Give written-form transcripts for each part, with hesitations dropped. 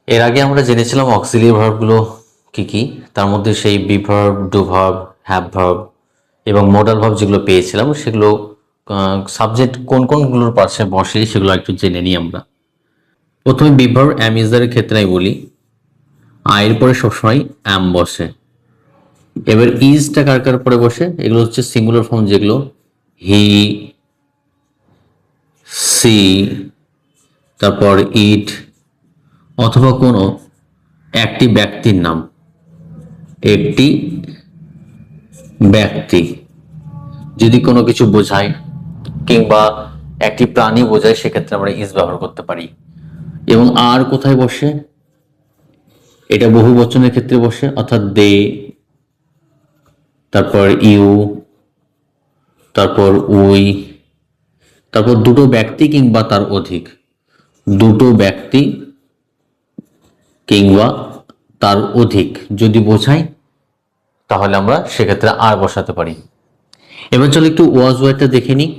এর আগে আমরা জেনেছিলাম অক্সিলিয়ারি ভার্বগুলো কি কি, তার মধ্যে সেই be verb, do verb, have verb এবং মোডাল ভার্ব যেগুলো পেয়েছিলাম সেগুলো সাবজেক্ট কোন কোনগুলোর পাশে বসে সেগুলো একটু জেনে নিই আমরা। প্রথমে বি ভার্ব অ্যাম ইজারের ক্ষেত্রে আমি বলি আয়ের পরে সবসময় অ্যাম বসে। এবার ইজটা কার কার পরে বসে? এগুলো হচ্ছে সিঙ্গুলার ফর্ম, যেগুলো হি, সি, তারপর ইট অথবা কোনো একটি ব্যক্তির নাম, একটি ব্যক্তি যদি কোনো কিছু বোঝায় কিংবা একটি প্রাণী বোঝায় সেক্ষেত্রে আমরা ইজ ব্যবহার করতে পারি। এবং আর কোথায় বসে? এটা বহু বচনের ক্ষেত্রে বসে, অর্থাৎ দে, তারপর ইউ, তারপর উই, তারপর দুটো ব্যক্তি কিংবা তার অধিক, দুটো ব্যক্তি কিংবা তার অধিক যদি বোঝায় তাহলে আমরা সেক্ষেত্রে আর বসাতে পারি। এবার চলো একটু ওয়াজ ওয়ার্ডটা দেখে নিই।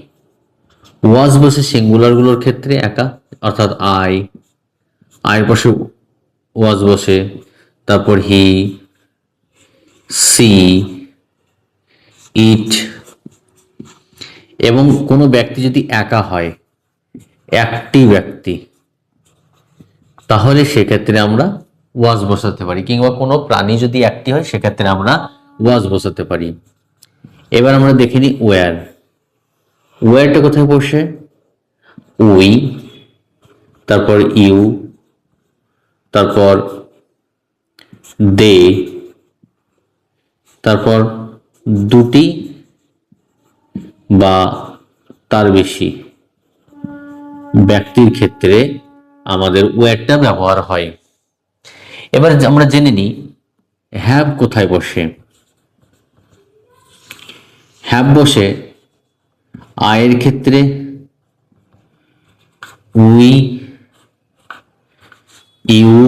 ওয়াজ বসে সিঙ্গুলারগুলোর ক্ষেত্রে একা, অর্থাৎ আয়ের পাশে ওয়াজ বসে, তারপর হি, সি, ইট। এবং কোনো ব্যক্তি যদি একা হয়, একটি ব্যক্তি, তাহলে সেক্ষেত্রে আমরা ওয়াজ বসাতে পারি, কিংবা কোনো প্রাণী যদি একটি হয় সেক্ষেত্রে আমরা ওয়াজ বসাতে পারি। এবার আমরা দেখে নিই ওয়্যার। ওয়্যারটা কোথায় বসে? উই, তারপর ইউ, তারপর দে, তারপর দুটি বা তার বেশি ব্যক্তির ক্ষেত্রে আমাদের ওয়্যারটা ব্যবহার হয়। এবার আমরা জেনে নিই হ্যাভ কোথায় বসে। হ্যাভ বসে আয়ের ক্ষেত্রে উই, ইউ,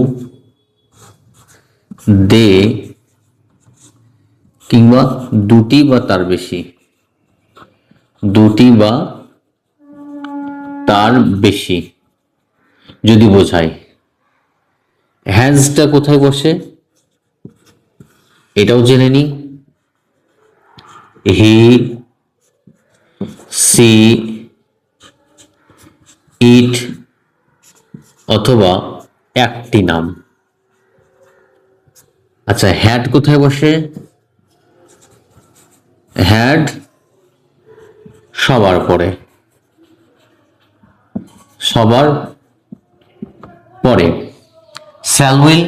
দে কিংবা দুটি বা তার বেশি, দুটি বা তার বেশি যদি বোঝায়। হ্যাজটা কোথায় বসে এটাও জেনে নিই। হি, সি, ইট অথবা একটি নাম। আচ্ছা, হ্যাড কোথায় বসে? হ্যাড সবার পরে, সবার পরে। শ্যাল উইল,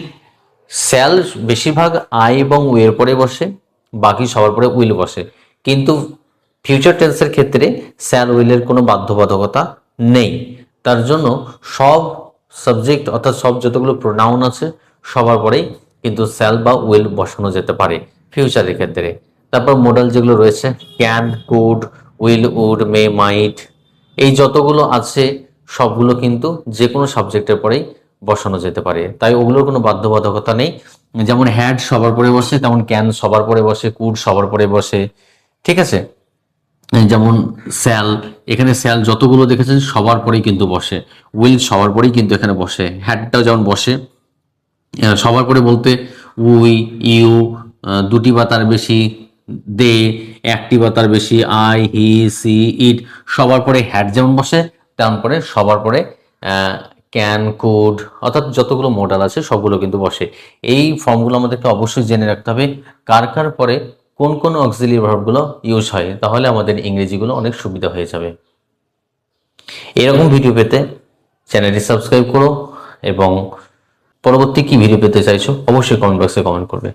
শ্যাল বেশিরভাগ আই এবং উইয়ের পরে বসে, বাকি সবার পরে উইল বসে। কিন্তু ফিউচার টেন্সের ক্ষেত্রে শ্যাল উইলের কোনো বাধ্যবাধকতা নেই। তার জন্য সব সাবজেক্ট অর্থাৎ সব যতগুলো প্রোনাউন আছে সবার পরেই কিন্তু শ্যাল বা উইল বসানো যেতে পারে ফিউচারের ক্ষেত্রে। তারপর মোডাল যেগুলো রয়েছে ক্যান, কুড, উইল, উড, মে, মাইট, এই যতগুলো আছে সবগুলো কিন্তু যে কোনো সাবজেক্টের পরেই বসানো যেতে পারে, তাই ওগুলোর কোনো বাধ্যবাধকতা নেই। যেমন হ্যাড সবার পরে বসে, তেমন ক্যান সবার পরে বসে, কুড সবার পরে বসে, ঠিক আছে। যেমন স্যাল, এখানে স্যাল যতগুলো দেখেছেন সবার পরেই কিন্তু বসে, উইল সবার পরেই কিন্তু এখানে বসে, হ্যাডটাও যেমন বসে সবার পরে বলতে উই, ইউ, দুটি বা তার বেশি, দে একটি বা তার বেশি, আই, হি, সি, ইট সবার পরে হ্যাড যেমন বসে তেমন পরে সবার পরে ক্যান, কুড অর্থাৎ যতগুলো মডেল আছে সবগুলো কিন্তু বসে। এই ফর্মগুলো আমাদেরকে অবশ্যই জেনে রাখতে হবে কার কার পরে কোন কোন অক্সিলিয়ারি ভার্বগুলো ইউজ হয়, তাহলে আমাদের ইংরেজিগুলো অনেক সুবিধা হয়ে যাবে। এরকম ভিডিও পেতে চ্যানেলটি সাবস্ক্রাইব করো এবং পরবর্তী কি ভিডিও পেতে চাইছো অবশ্যই কমেন্ট বক্সে কমেন্ট করবে।